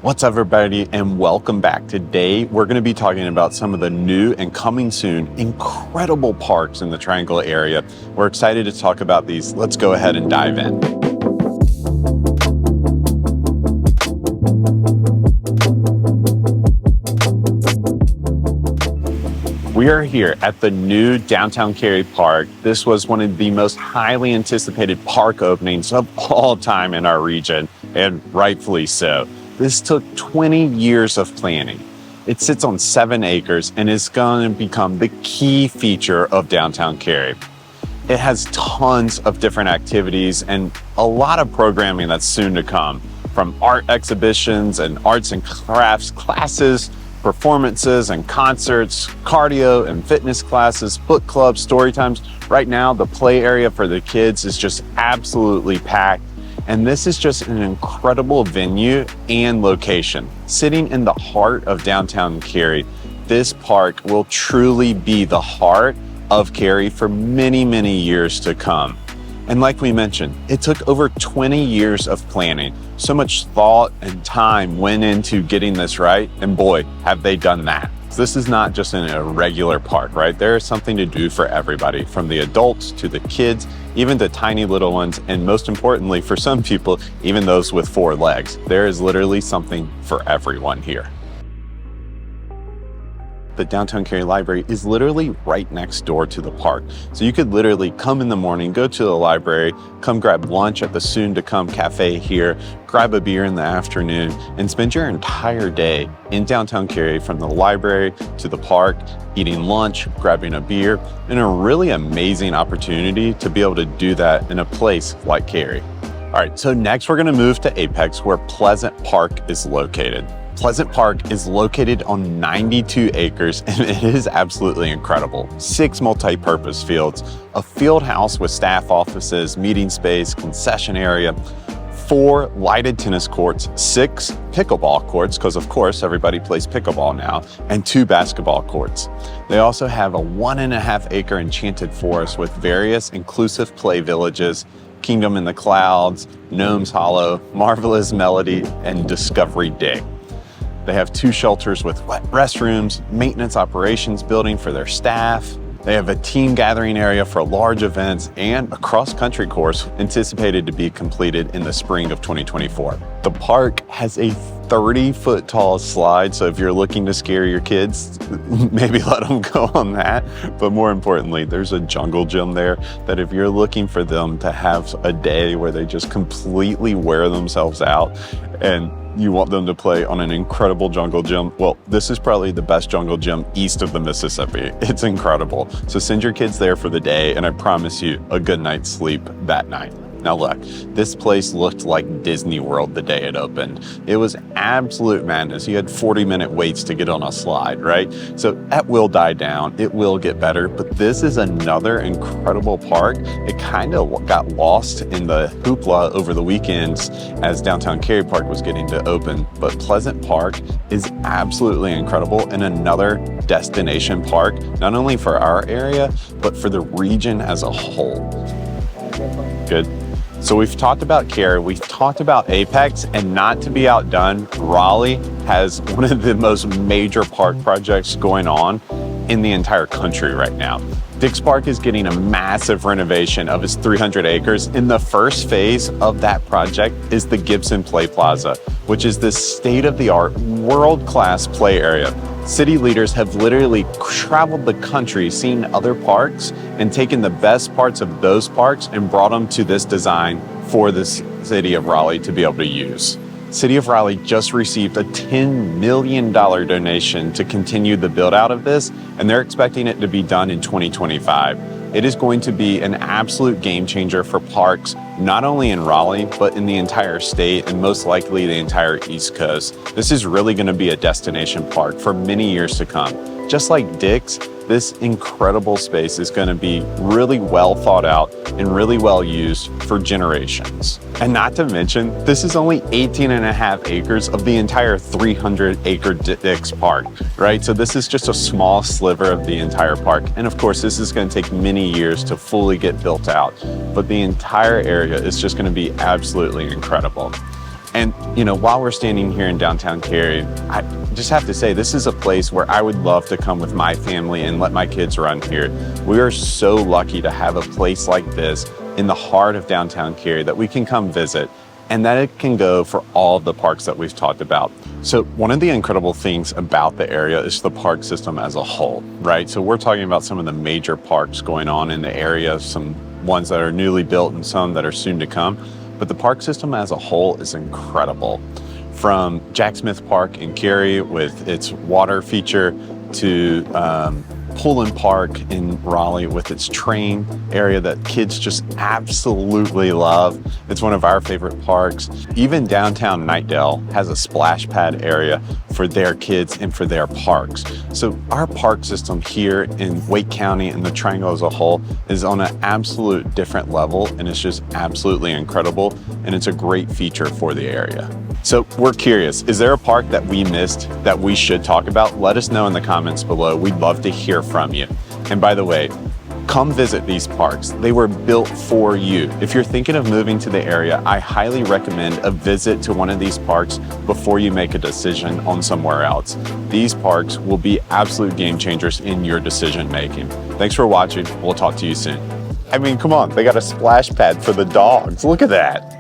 What's up, everybody, and welcome back. Today, we're going to be talking about some of the new and coming soon incredible parks in the Triangle area. We're excited to talk about these. Let's go ahead and dive in. We are here at the new downtown Cary Park. This was one of the most highly anticipated park openings of all time in our region, and rightfully so. This took 20 years of planning. It sits on 7 acres and is going to become the key feature of downtown Cary. It has tons of different activities and a lot of programming that's soon to come, from art exhibitions and arts and crafts classes, performances and concerts, cardio and fitness classes, book clubs, story times. Right now, the play area for the kids is just absolutely packed. And this is just an incredible venue and location. Sitting in the heart of downtown Cary, this park will truly be the heart of Cary for many, many years to come. And like we mentioned, it took over 20 years of planning. So much thought and time went into getting this right, and boy, have they done that. This is not just a regular park, right? There is something to do for everybody, from the adults to the kids, even the tiny little ones, and most importantly, for some people, even those with 4 legs. There is literally something for everyone here. The Downtown Cary Library is literally right next door to the park. So you could literally come in the morning, go to the library, come grab lunch at the soon-to-come cafe here, grab a beer in the afternoon, and spend your entire day in downtown Cary, from the library to the park, eating lunch, grabbing a beer, and a really amazing opportunity to be able to do that in a place like Cary. All right, so next we're gonna move to Apex, where Pleasant Park is located. Pleasant Park is located on 92 acres, and it is absolutely incredible. 6 multi-purpose fields, a field house with staff offices, meeting space, concession area, 4 lighted tennis courts, 6 pickleball courts, because of course everybody plays pickleball now, and 2 basketball courts. They also have a 1.5 acre enchanted forest with various inclusive play villages, Kingdom in the Clouds, Gnomes Hollow, Marvelous Melody, and Discovery Dig. They have 2 shelters with wet restrooms, maintenance operations building for their staff. They have a team gathering area for large events, and a cross-country course anticipated to be completed in the spring of 2024. The park has a 30-foot tall slide, so if you're looking to scare your kids, maybe let them go on that. But more importantly, there's a jungle gym there that if you're looking for them to have a day where they just completely wear themselves out and you want them to play on an incredible jungle gym, well, this is probably the best jungle gym east of the Mississippi. It's incredible. So send your kids there for the day, and I promise you a good night's sleep that night. Now look, this place looked like Disney World the day it opened. It was absolute madness. You had 40-minute waits to get on a slide, right? So that will die down. It will get better, but this is another incredible park. It kind of got lost in the hoopla over the weekends as Downtown Cary Park was getting to open, but Pleasant Park is absolutely incredible and another destination park, not only for our area, but for the region as a whole. Good. So we've talked about Cary, we've talked about Apex, and not to be outdone, Raleigh has one of the most major park projects going on in the entire country right now. Dix Park is getting a massive renovation of its 300 acres, and the first phase of that project is the Gibson Play Plaza, which is this state-of-the-art, world-class play area. City leaders have literally traveled the country, seen other parks, and taken the best parts of those parks and brought them to this design for the city of Raleigh to be able to use. City of Raleigh just received a $10 million donation to continue the build out of this, and they're expecting it to be done in 2025. It is going to be an absolute game changer for parks, not only in Raleigh, but in the entire state and most likely the entire East Coast. This is really going to be a destination park for many years to come. Just like Dix, this incredible space is going to be really well thought out and really well used for generations. And not to mention, this is only 18.5 acres of the entire 300-acre Dix Park, right? So this is just a small sliver of the entire park. And of course, this is going to take many years to fully get built out, but the entire area is just going to be absolutely incredible. And, you know, while we're standing here in downtown Cary, I just have to say, this is a place where I would love to come with my family and let my kids run here. We are so lucky to have a place like this in the heart of downtown Cary that we can come visit, and that it can go for all of the parks that we've talked about. So one of the incredible things about the area is the park system as a whole, right? So we're talking about some of the major parks going on in the area, some ones that are newly built and some that are soon to come. But the park system as a whole is incredible. From Jack Smith Park in Cary with its water feature to Pullen Park in Raleigh with its train area that kids just absolutely love. It's one of our favorite parks. Even downtown Knightdale has a splash pad area for their kids and for their parks. So our park system here in Wake County and the Triangle as a whole is on an absolute different level, and it's just absolutely incredible, and it's a great feature for the area. So we're curious, is there a park that we missed that we should talk about? Let us know in the comments below. We'd love to hear from you. And by the way, come visit these parks. They were built for you. If you're thinking of moving to the area, I highly recommend a visit to one of these parks before you make a decision on somewhere else. These parks will be absolute game changers in your decision making. Thanks for watching. We'll talk to you soon. I mean, come on, they got a splash pad for the dogs. Look at that.